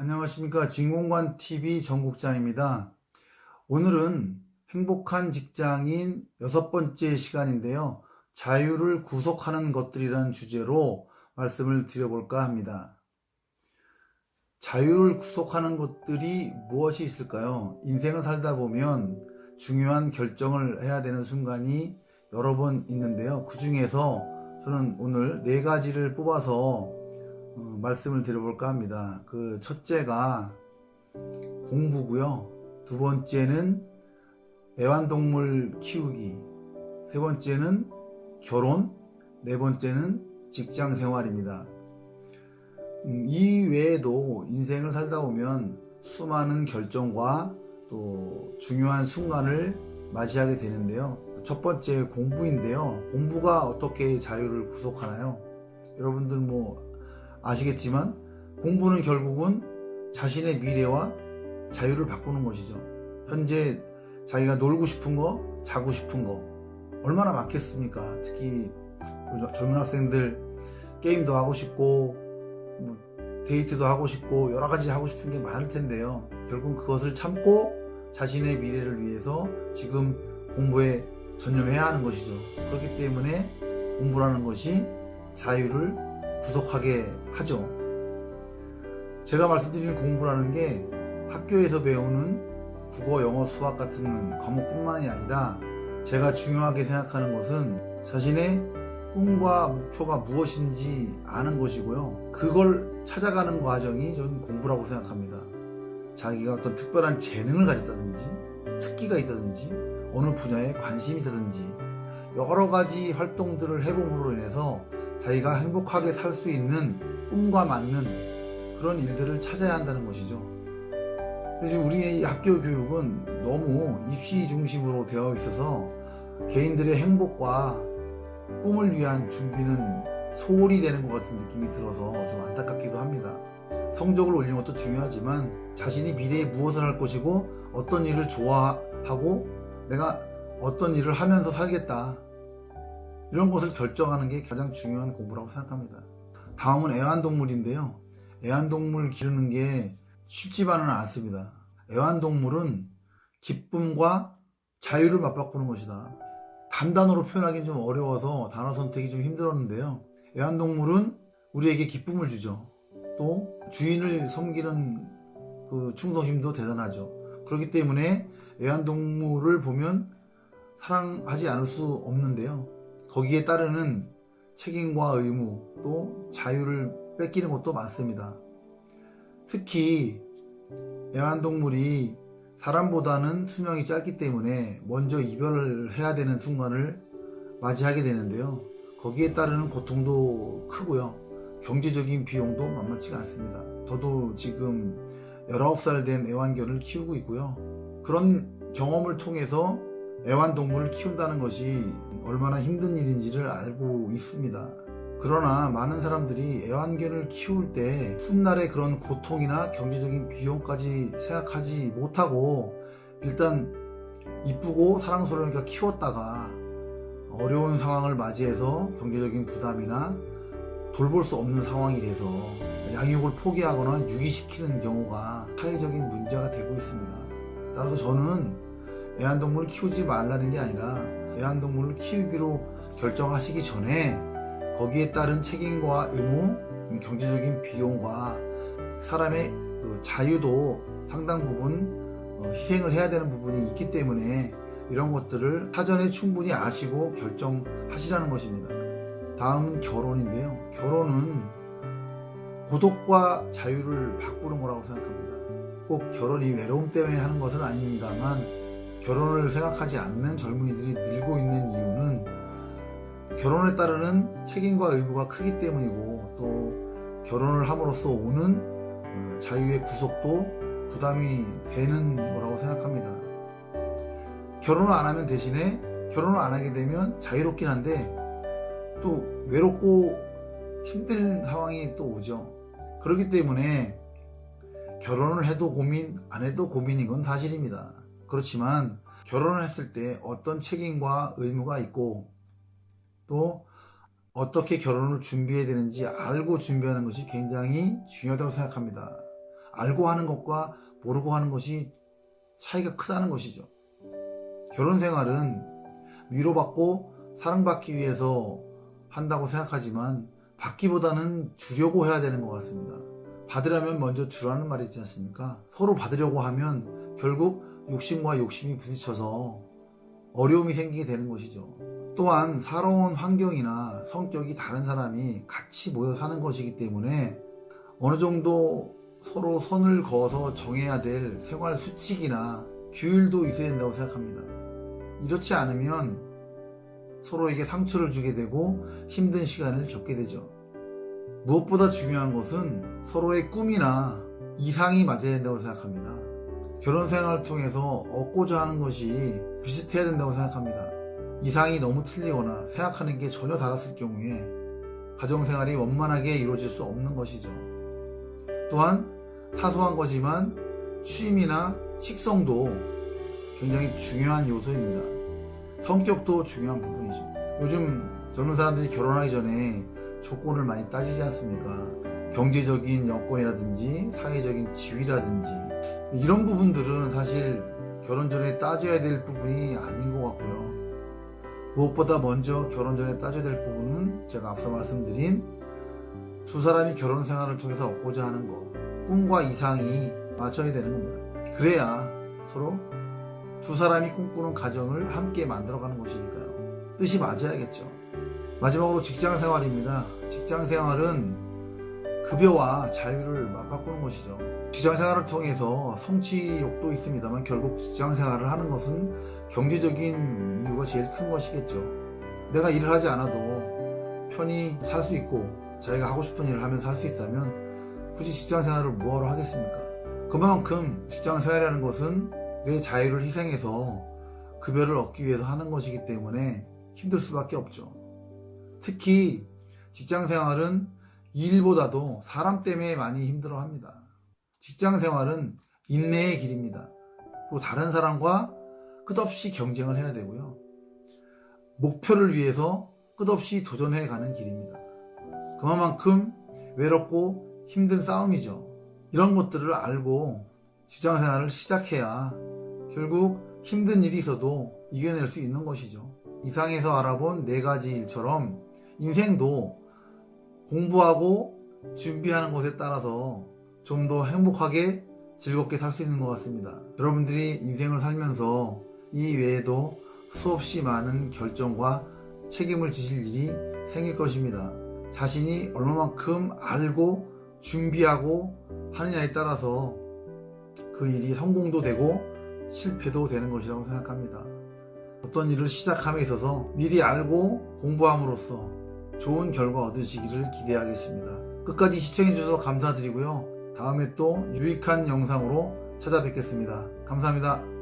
안녕하십니까. 진공관TV 정국장입니다. 오늘은 행복한 직장인 6번째 시간인데요. 자유를 구속하는 것들이라는 주제로 말씀을 드려볼까 합니다. 자유를 구속하는 것들이 무엇이 있을까요? 인생을 살다 보면 중요한 결정을 해야 되는 순간이 여러 번 있는데요. 그 중에서 저는 오늘 4가지를 뽑아서 말씀을 드려볼까 합니다. 그 첫째가 공부고요. 두 번째는 애완동물 키우기, 세 번째는 결혼, 네 번째는 직장 생활입니다. 이 외에도 인생을 살다 보면 수많은 결정과 또 중요한 순간을 맞이하게 되는데요. 첫 번째 공부인데요. 공부가 어떻게 자유를 구속하나요? 여러분들 아시겠지만 공부는 결국은 자신의 미래와 자유를 바꾸는 것이죠. 현재 자기가 놀고 싶은 거, 자고 싶은 거 얼마나 많겠습니까? 특히 젊은 학생들 게임도 하고 싶고 데이트도 하고 싶고 여러 가지 하고 싶은 게 많을 텐데요. 결국 그것을 참고 자신의 미래를 위해서 지금 공부에 전념해야 하는 것이죠. 그렇기 때문에 공부라는 것이 자유를 구속하게 하죠. 제가 말씀드리는 공부라는 게 학교에서 배우는 국어, 영어, 수학 같은 과목뿐만이 아니라 제가 중요하게 생각하는 것은 자신의 꿈과 목표가 무엇인지 아는 것이고요. 그걸 찾아가는 과정이 저는 공부라고 생각합니다. 자기가 어떤 특별한 재능을 가졌다든지 특기가 있다든지 어느 분야에 관심이 있다든지 여러 가지 활동들을 해봄으로 인해서 자기가 행복하게 살 수 있는 꿈과 맞는 그런 일들을 찾아야 한다는 것이죠. 그래서 우리의 학교 교육은 너무 입시 중심으로 되어 있어서 개인들의 행복과 꿈을 위한 준비는 소홀히 되는 것 같은 느낌이 들어서 좀 안타깝기도 합니다. 성적을 올리는 것도 중요하지만 자신이 미래에 무엇을 할 것이고 어떤 일을 좋아하고 내가 어떤 일을 하면서 살겠다, 이런 것을 결정하는 게 가장 중요한 공부라고 생각합니다. 다음은 애완동물인데요. 애완동물 기르는 게 쉽지만은 않습니다. 애완동물은 기쁨과 자유를 맞바꾸는 것이다. 단단어로 표현하기는 좀 어려워서 단어 선택이 좀 힘들었는데요. 애완동물은 우리에게 기쁨을 주죠. 또 주인을 섬기는 그 충성심도 대단하죠. 그렇기 때문에 애완동물을 보면 사랑하지 않을 수 없는데요. 거기에 따르는 책임과 의무, 또 자유를 뺏기는 것도 많습니다. 특히 애완동물이 사람보다는 수명이 짧기 때문에 먼저 이별을 해야 되는 순간을 맞이하게 되는데요. 거기에 따르는 고통도 크고요. 경제적인 비용도 만만치가 않습니다. 저도 지금 19살 된 애완견을 키우고 있고요. 그런 경험을 통해서 애완동물을 키운다는 것이 얼마나 힘든 일인지를 알고 있습니다. 그러나 많은 사람들이 애완견을 키울 때 훗날의 그런 고통이나 경제적인 비용까지 생각하지 못하고 일단 이쁘고 사랑스러우니까 키웠다가 어려운 상황을 맞이해서 경제적인 부담이나 돌볼 수 없는 상황이 돼서 양육을 포기하거나 유기시키는 경우가 사회적인 문제가 되고 있습니다. 따라서 저는 애완동물을 키우지 말라는 게 아니라 애완동물을 키우기로 결정하시기 전에 거기에 따른 책임과 의무, 경제적인 비용과 사람의 그 자유도 상당 부분 희생을 해야 되는 부분이 있기 때문에 이런 것들을 사전에 충분히 아시고 결정하시라는 것입니다. 다음은 결혼인데요. 결혼은 고독과 자유를 바꾸는 거라고 생각합니다. 꼭 결혼이 외로움 때문에 하는 것은 아닙니다만 결혼을 생각하지 않는 젊은이들이 늘고 있는 이유는 결혼에 따르는 책임과 의무가 크기 때문이고 또 결혼을 함으로써 오는 자유의 구속도 부담이 되는 거라고 생각합니다. 결혼을 안 하면 대신에 결혼을 안 하게 되면 자유롭긴 한데 또 외롭고 힘든 상황이 또 오죠. 그렇기 때문에 결혼을 해도 고민, 안 해도 고민인 건 사실입니다. 그렇지만 결혼을 했을 때 어떤 책임과 의무가 있고 또 어떻게 결혼을 준비해야 되는지 알고 준비하는 것이 굉장히 중요하다고 생각합니다. 알고 하는 것과 모르고 하는 것이 차이가 크다는 것이죠. 결혼 생활은 위로받고 사랑받기 위해서 한다고 생각하지만 받기보다는 주려고 해야 되는 것 같습니다. 받으려면 먼저 주라는 말이 있지 않습니까? 서로 받으려고 하면 결국 욕심과 욕심이 부딪혀서 어려움이 생기게 되는 것이죠. 또한 살아온 환경이나 성격이 다른 사람이 같이 모여 사는 것이기 때문에 어느 정도 서로 선을 그어서 정해야 될 생활 수칙이나 규율도 있어야 된다고 생각합니다. 이렇지 않으면 서로에게 상처를 주게 되고 힘든 시간을 겪게 되죠. 무엇보다 중요한 것은 서로의 꿈이나 이상이 맞아야 된다고 생각합니다. 결혼 생활을 통해서 얻고자 하는 것이 비슷해야 된다고 생각합니다. 이상이 너무 틀리거나 생각하는 게 전혀 달랐을 경우에 가정생활이 원만하게 이루어질 수 없는 것이죠. 또한 사소한 거지만 취미나 식성도 굉장히 중요한 요소입니다. 성격도 중요한 부분이죠. 요즘 젊은 사람들이 결혼하기 전에 조건을 많이 따지지 않습니까? 경제적인 여건이라든지 사회적인 지위라든지 이런 부분들은 사실 결혼 전에 따져야 될 부분이 아닌 것 같고요. 무엇보다 먼저 결혼 전에 따져야 될 부분은 제가 앞서 말씀드린 두 사람이 결혼 생활을 통해서 얻고자 하는 것, 꿈과 이상이 맞춰야 되는 겁니다. 그래야 서로 두 사람이 꿈꾸는 가정을 함께 만들어가는 것이니까요. 뜻이 맞아야겠죠. 마지막으로 직장 생활입니다. 직장 생활은 급여와 자유를 맞바꾸는 것이죠. 직장 생활을 통해서 성취욕도 있습니다만 결국 직장 생활을 하는 것은 경제적인 이유가 제일 큰 것이겠죠. 내가 일을 하지 않아도 편히 살 수 있고 자기가 하고 싶은 일을 하면서 할 수 있다면 굳이 직장 생활을 뭐하러 하겠습니까? 그만큼 직장 생활이라는 것은 내 자유를 희생해서 급여를 얻기 위해서 하는 것이기 때문에 힘들 수밖에 없죠. 특히 직장 생활은 일보다도 사람 때문에 많이 힘들어합니다. 직장 생활은 인내의 길입니다. 그리고 다른 사람과 끝없이 경쟁을 해야 되고요. 목표를 위해서 끝없이 도전해 가는 길입니다. 그만큼 외롭고 힘든 싸움이죠. 이런 것들을 알고 직장 생활을 시작해야 결국 힘든 일이 있어도 이겨낼 수 있는 것이죠. 이상에서 알아본 4가지 일처럼 인생도 공부하고 준비하는 것에 따라서 좀 더 행복하게 즐겁게 살 수 있는 것 같습니다. 여러분들이 인생을 살면서 이 외에도 수없이 많은 결정과 책임을 지실 일이 생길 것입니다. 자신이 얼마만큼 알고 준비하고 하느냐에 따라서 그 일이 성공도 되고 실패도 되는 것이라고 생각합니다. 어떤 일을 시작함에 있어서 미리 알고 공부함으로써 좋은 결과 얻으시기를 기대하겠습니다. 끝까지 시청해주셔서 감사드리고요. 다음에 또 유익한 영상으로 찾아뵙겠습니다. 감사합니다.